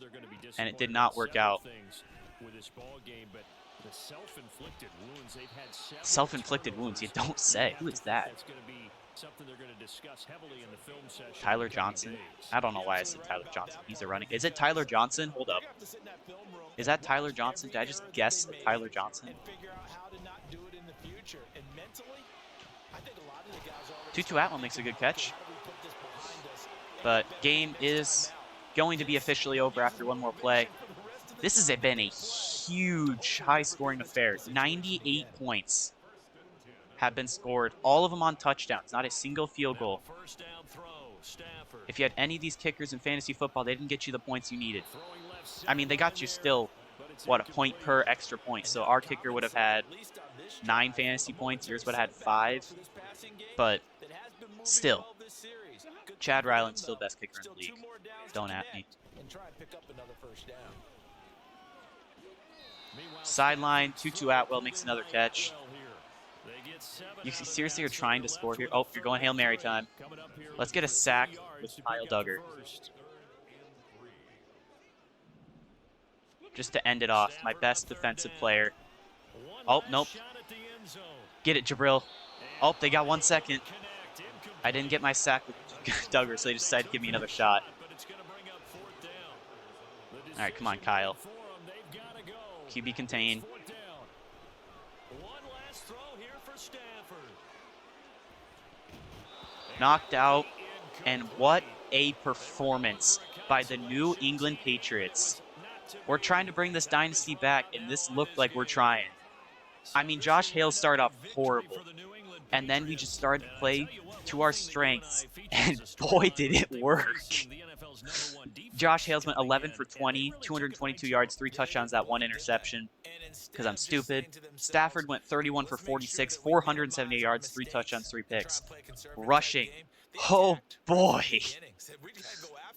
and it did not work out. Self-inflicted wounds, you don't say. Who is that? Tyler Johnson. I don't know why I said Tyler Johnson. He's a running. Is it Tyler Johnson? Hold up. Is that Tyler Johnson? Did I just guess at Tyler Johnson? Tutu Atwell makes a good catch. But game is going to be officially over after one more play. This has been a huge high-scoring affair. 98 points have been scored, all of them on touchdowns, not a single field goal. If you had any of these kickers in fantasy football, they didn't get you the points you needed. I mean, they got you still, what, a point per extra point. So our kicker would have had 9 fantasy points, yours would have had 5. But still, Chad Ryland's still the best kicker in the league. Don't at me. Sideline, Tutu Atwell makes another catch. You seriously are trying to score here? Oh, you're going Hail Mary time. Let's get a sack with Kyle Duggar. Just to end it off, my best defensive player. Oh, nope. Get it, Jabril. Oh, they got 1 second. I didn't get my sack with Duggar, so they decided to give me another shot. All right, come on, Kyle. QB contain. Knocked out, and what a performance by the New England Patriots. We're trying to bring this dynasty back, and this looked like we're trying. I mean, Josh Hale started off horrible, and then we just started to play to our strengths, and boy, did it work. Josh Hales went 11 for 20, 222 yards, 3 touchdowns, that 1 interception, because I'm stupid. Stafford went 31 for 46, 478 yards, 3 touchdowns, 3 picks. Rushing. Oh, boy.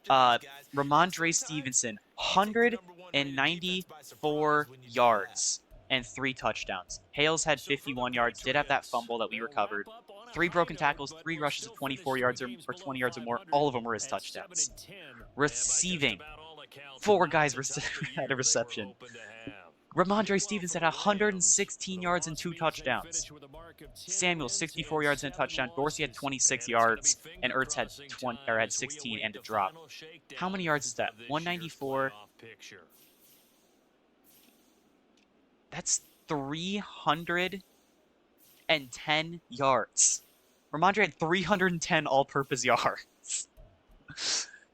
Rhamondre Stevenson, 194 yards and 3 touchdowns. Hales had 51 yards, did have that fumble that we recovered. 3 broken tackles, 3 rushes of 24 yards or 20 yards or more. All of them were his touchdowns. Receiving, 4 guys had a reception. Rhamondre Stevenson had 116 yards and 2 touchdowns. Samuel, 64 yards and a touchdown. Dorsey had 26 yards, and Ertz had 16 and a drop. How many yards is that? 194. That's 310 yards. Rhamondre had 310 all-purpose yards.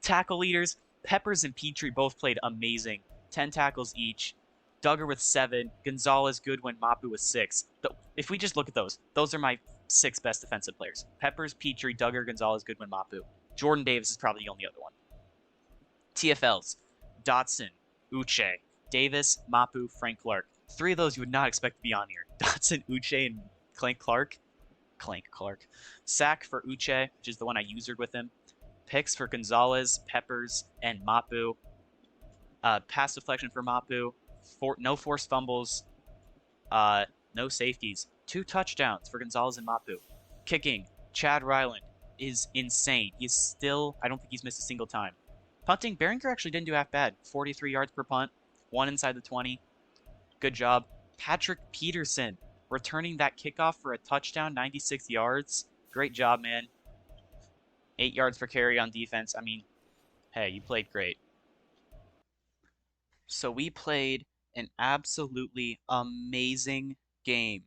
Tackle leaders, Peppers and Petrie both played amazing. 10 tackles each. Duggar with 7. Gonzalez, Goodwin, Mapu with 6. If we just look at those are my 6 best defensive players. Peppers, Petrie, Duggar, Gonzalez, Goodwin, Mapu. Jordan Davis is probably the only other one. TFLs, Dotson, Uche, Davis, Mapu, Frank Clark. 3 of those you would not expect to be on here. Dotson, Uche, and Clank Clark. Sack for Uche, which is the one I usered with him. Picks for Gonzalez, Peppers, and Mapu. Pass deflection for Mapu. No forced fumbles. No safeties. 2 touchdowns for Gonzalez and Mapu. Kicking, Chad Ryland is insane. He's still, I don't think he's missed a single time. Punting, Behringer actually didn't do half bad. 43 yards per punt. 1 inside the 20. Good job. Patrick Peterson returning that kickoff for a touchdown, 96 yards. Great job, man. 8 yards per carry on defense. I mean, hey, you played great. So we played an absolutely amazing game.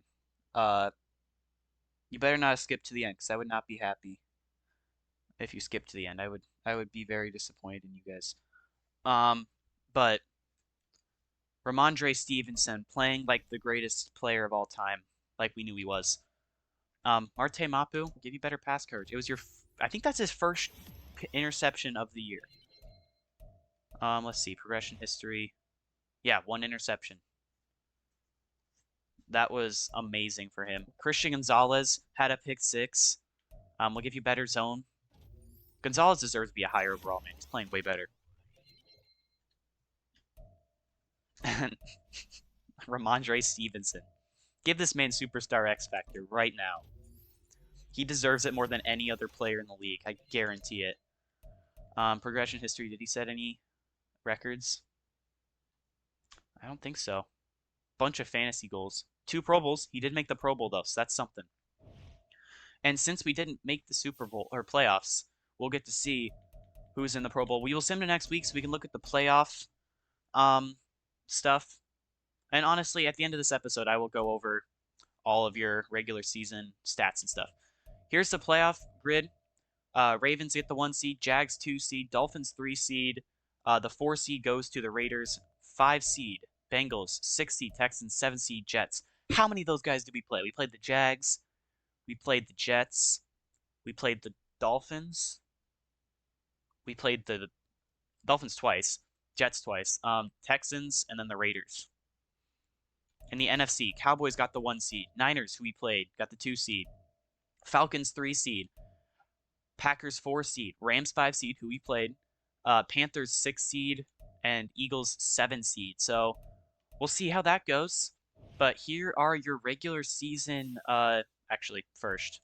You better not skip to the end, because I would not be happy if you skip to the end. I would be very disappointed in you guys. But Rhamondre Stevenson playing like the greatest player of all time, like we knew he was. Marte Mapu, give you better pass coverage. It was I think that's his first interception of the year. Let's see, progression history. Yeah, 1 interception. That was amazing for him. Christian Gonzalez had a pick 6. We'll give you better zone. Gonzalez deserves to be a higher overall, man. He's playing way better. Rhamondre Stevenson. Give this man Superstar X Factor right now. He deserves it more than any other player in the league. I guarantee it. Progression history. Did he set any records? I don't think so. Bunch of fantasy goals. 2 Pro Bowls. He did make the Pro Bowl, though, so that's something. And since we didn't make the Super Bowl or playoffs, we'll get to see who's in the Pro Bowl. We will sim to next week so we can look at the playoff um, stuff. And honestly, at the end of this episode, I will go over all of your regular season stats and stuff. Here's the playoff grid. Ravens get the 1 seed, Jags 2 seed, Dolphins 3 seed. The 4 seed goes to the Raiders. 5 seed, Bengals. 6 seed, Texans. 7 seed, Jets. How many of those guys did we play? We played the Jags. We played the Jets. We played the Dolphins. We played the Dolphins twice, Jets twice, Texans, and then the Raiders. In the NFC, Cowboys got the 1 seed. Niners, who we played, got the 2 seed. Falcons 3 seed. Packers 4 seed. Rams 5 seed, who we played. Panthers 6 seed. And Eagles 7 seed. So we'll see how that goes. But here are your regular season. Actually, first.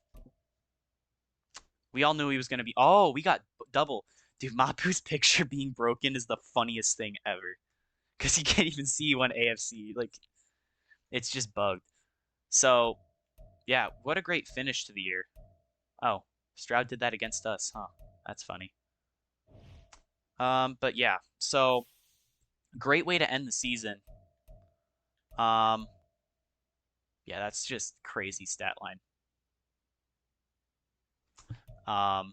We all knew he was going to be. Oh, we got double. Dude, Mapu's picture being broken is the funniest thing ever. Because you can't even see one AFC. Like, it's just bugged. So, yeah, what a great finish to the year. Oh, Stroud did that against us, huh? That's funny. But yeah, so great way to end the season. Yeah, that's just crazy stat line. All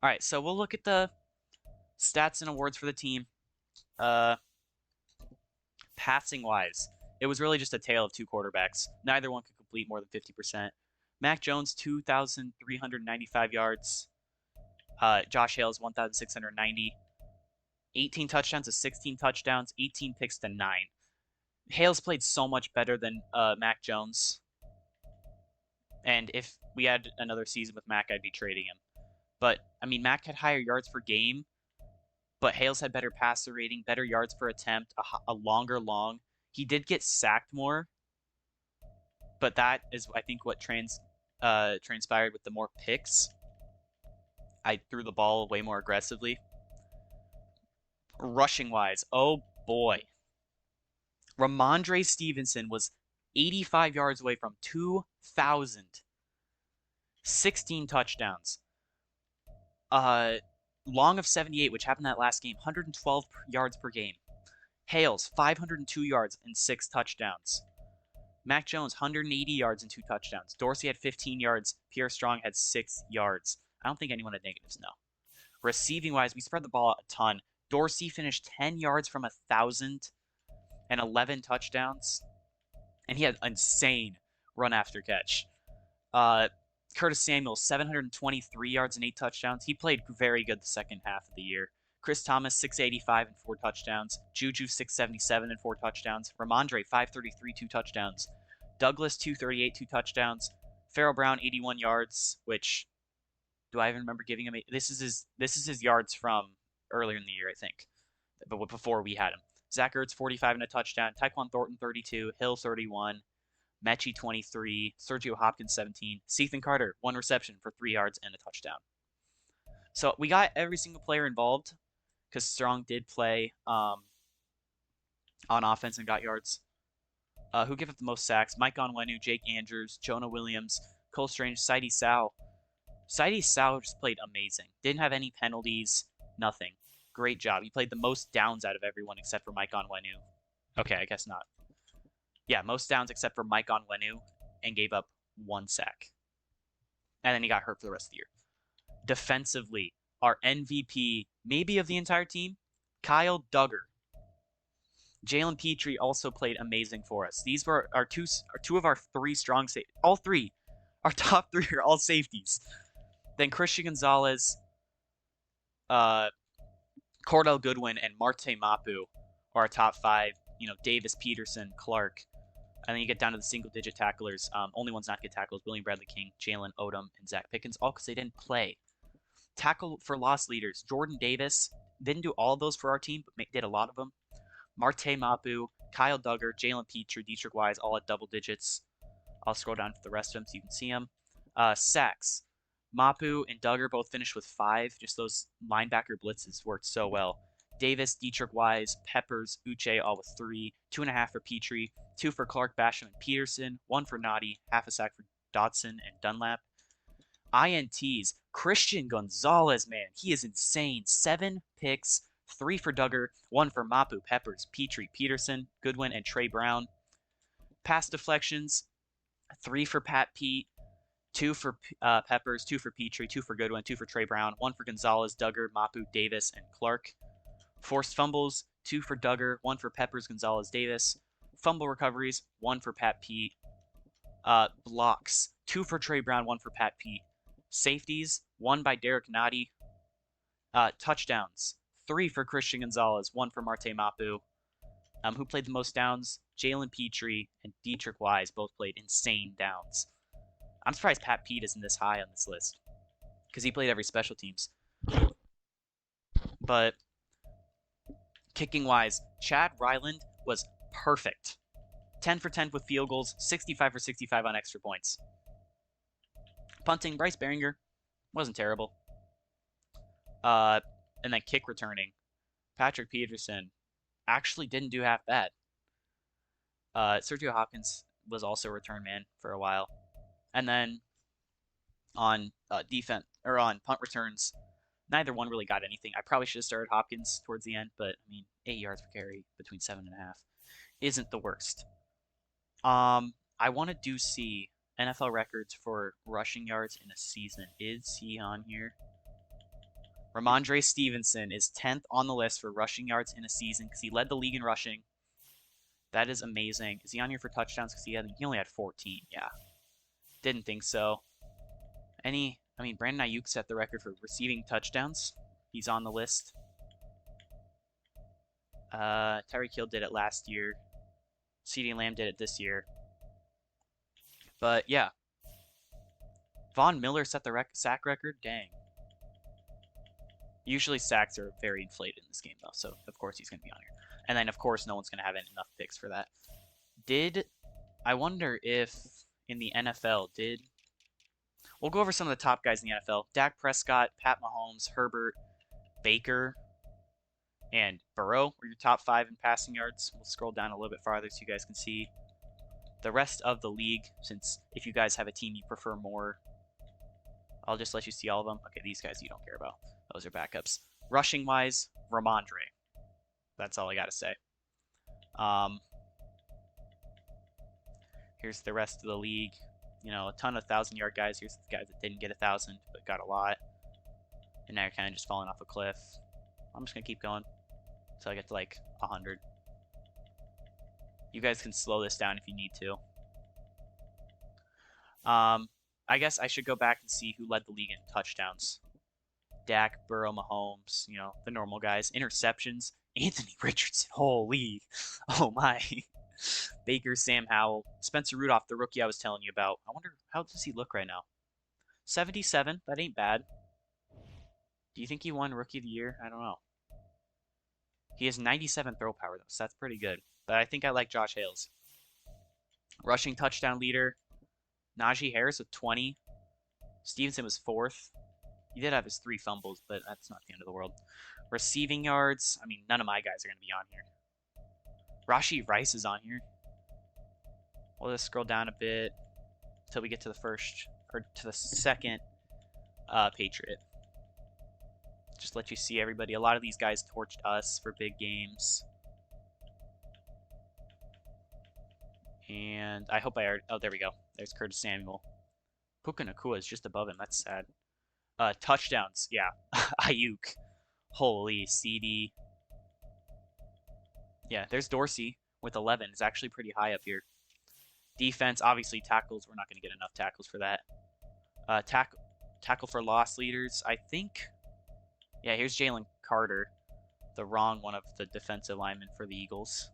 right, so we'll look at the stats and awards for the team. Passing wise, it was really just a tale of two quarterbacks. Neither one could complete more than 50%. Mac Jones, 2,395 yards. Josh Hales, 1,690. 18 touchdowns to 16 touchdowns, 18 picks to 9. Hales played so much better than Mac Jones. And if we had another season with Mac, I'd be trading him. But, I mean, Mac had higher yards per game, but Hales had better passer rating, better yards per attempt, a longer long. He did get sacked more, but that is, I think, what transpired with the more picks. I threw the ball way more aggressively. Rushing-wise, oh boy. Rhamondre Stevenson was 85 yards away from 2,000. 16 touchdowns. Long of 78, which happened that last game, 112 yards per game. Hales, 502 yards and 6 touchdowns. Mac Jones, 180 yards and 2 touchdowns. Dorsey had 15 yards. Pierre Strong had 6 yards. I don't think anyone had negatives, no. Receiving-wise, we spread the ball a ton. Dorsey finished 10 yards from 1,000 and 11 touchdowns. And he had insane run after catch. Curtis Samuel, 723 yards and 8 touchdowns. He played very good the second half of the year. Chris Thomas, 685 and 4 touchdowns. Juju, 677 and 4 touchdowns. Rhamondre, 533, 2 touchdowns. Douglas, 238, 2 touchdowns. Farrell Brown, 81 yards, which, do I even remember giving him? This is his yards from earlier in the year, I think, but before we had him. Zach Ertz, 45 and a touchdown. Tyquan Thornton, 32. Hill, 31. Mechie, 23. Sergio Hopkins, 17. Ethan Carter, 1 reception for 3 yards and a touchdown. So we got every single player involved because Strong did play on offense and got yards. Who gave up the most sacks? Mike Onwenu, Jake Andrews, Jonah Williams, Cole Strange, Saidi Sow. Saidi Sow just played amazing. Didn't have any penalties, nothing. Great job. He played the most downs out of everyone except for Mike Onwenu. Okay, I guess not. Yeah, most downs except for Mike Onwenu and gave up 1 sack. And then he got hurt for the rest of the year. Defensively, our MVP, maybe of the entire team, Kyle Duggar. Jalen Petrie also played amazing for us. These were our two of our 3 strong safeties. All 3. Our top 3 are all safeties. Then Christian Gonzalez, Cordell Goodwin, and Marte Mapu are our top 5. You know, Davis, Peterson, Clark. And then you get down to the single-digit tacklers. Only ones not get tackled: William Bradley King, Jalen Odom, and Zach Pickens, all because they didn't play. Tackle for loss leaders: Jordan Davis. Didn't do all of those for our team, but did a lot of them. Marte Mapu, Kyle Duggar, Jalen Petrie, Dietrich Wise, all at double digits. I'll scroll down for the rest of them so you can see them. Sacks: Mapu and Duggar both finished with 5. Just those linebacker blitzes worked so well. Davis, Dietrich Wise, Peppers, Uche, all with 3. 2.5 for Petrie, 2 for Clark, Basham, and Peterson, 1 for Noddy, half a sack for Dodson, and Dunlap. INTs, Christian Gonzalez, man, he is insane. 7 picks, 3 for Duggar, 1 for Mapu, Peppers, Petrie, Peterson, Goodwin, and Trey Brown. Pass deflections, 3 for Pat Pete, 2 for Peppers, 2 for Petrie, 2 for Goodwin, 2 for Trey Brown, 1 for Gonzalez, Duggar, Mapu, Davis, and Clark. Forced fumbles, 2 for Duggar, 1 for Peppers, Gonzalez, Davis. Fumble recoveries, 1 for Pat Pete. Blocks, 2 for Trey Brown, 1 for Pat Pete. Safeties, 1 by Derek Nottie. Touchdowns, 3 for Christian Gonzalez, 1 for Marte Mapu. Who played the most downs? Jalen Petrie and Dietrich Wise both played insane downs. I'm surprised Pat Pete isn't this high on this list because he played every special teams. But kicking wise, Chad Ryland was perfect. 10 for 10 with field goals, 65 for 65 on extra points. Punting, Bryce Behringer wasn't terrible. And then kick returning, Patrick Peterson actually didn't do half bad. Sergio Hopkins was also a return man for a while. And then on defense or on punt returns, neither one really got anything. I probably should have started Hopkins towards the end, but I mean, 8 yards per carry between 7.5 isn't the worst. I want to see NFL records for rushing yards in a season. Is he on here? Rhamondre Stevenson is 10th on the list for rushing yards in a season because he led the league in rushing. That is amazing. Is he on here for touchdowns? Because he only had 14. Yeah. Didn't think so. Brandon Ayuk set the record for receiving touchdowns. He's on the list. Tyreek Hill did it last year. CeeDee Lamb did it this year. But yeah. Von Miller set the sack record? Dang. Usually sacks are very inflated in this game, though, so of course he's going to be on here. And then, of course, no one's going to have enough picks for that. I wonder if in the NFL, we'll go over some of the top guys in the NFL. Dak Prescott, Pat Mahomes, Herbert, Baker, and Burrow were your top 5 in passing yards. We'll scroll down a little bit farther so you guys can see the rest of the league, since if you guys have a team you prefer more, I'll just let you see all of them. Okay, these guys you don't care about. Those are backups. Rushing-wise, Rhamondre. That's all I got to say. Here's the rest of the league. A ton of 1,000-yard guys. Here's the guys that didn't get 1,000, but got a lot. And now you're kind of just falling off a cliff. I'm just going to keep going until I get to, 100. You guys can slow this down if you need to. I guess I should go back and see who led the league in touchdowns. Dak, Burrow, Mahomes, the normal guys. Interceptions, Anthony Richardson. Holy. Oh, my. Baker, Sam Howell. Spencer Rudolph, the rookie I was telling you about. I wonder, how does he look right now? 77. That ain't bad. Do you think he won Rookie of the Year? I don't know. He has 97 throw power, though, so that's pretty good. But I think I like Josh Hales. Rushing touchdown leader, Najee Harris with 20. Stevenson was 4th. He did have his 3 fumbles, but that's not the end of the world. Receiving yards, none of my guys are going to be on here. Rashee Rice is on here. We'll just scroll down a bit until we get to the second Patriot. Just let you see everybody. A lot of these guys torched us for big games. And I hope I already... Oh, there we go. There's Curtis Samuel. Puka Nacua is just above him. That's sad. Touchdowns. Yeah. Ayuk. Holy. CD. Yeah, there's Dorsey with 11. It's actually pretty high up here. Defense, obviously tackles. We're not going to get enough tackles for that. Tackle for loss leaders. I think... Yeah, here's Jalen Carter. The wrong one of the defensive linemen for the Eagles.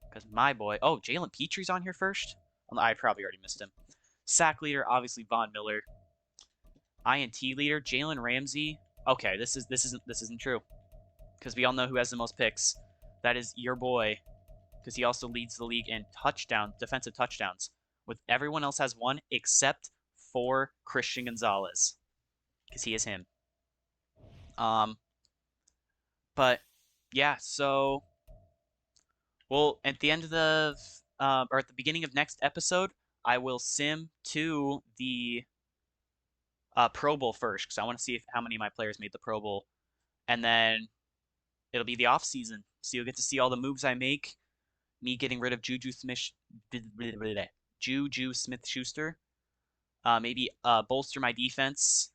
Because my boy... Oh, Jalen Petrie's on here first? I probably already missed him. Sack leader, obviously Von Miller. INT leader, Jalen Ramsey. Okay, this isn't true. Because we all know who has the most picks. That is your boy. Because he also leads the league in defensive touchdowns. With everyone else has 1 except for Christian Gonzalez. Because he is him. But yeah, so well, at the end of or at the beginning of next episode, I will sim to the Pro Bowl first because I want to see how many of my players made the Pro Bowl, and then it'll be the off season. So you'll get to see all the moves I make. Me getting rid of Juju Smith Schuster. Maybe bolster my defense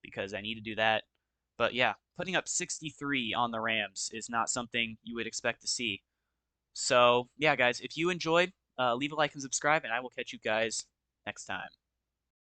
because I need to do that. But yeah, putting up 63 on the Rams is not something you would expect to see. So yeah, guys, if you enjoyed, leave a like and subscribe, and I will catch you guys next time.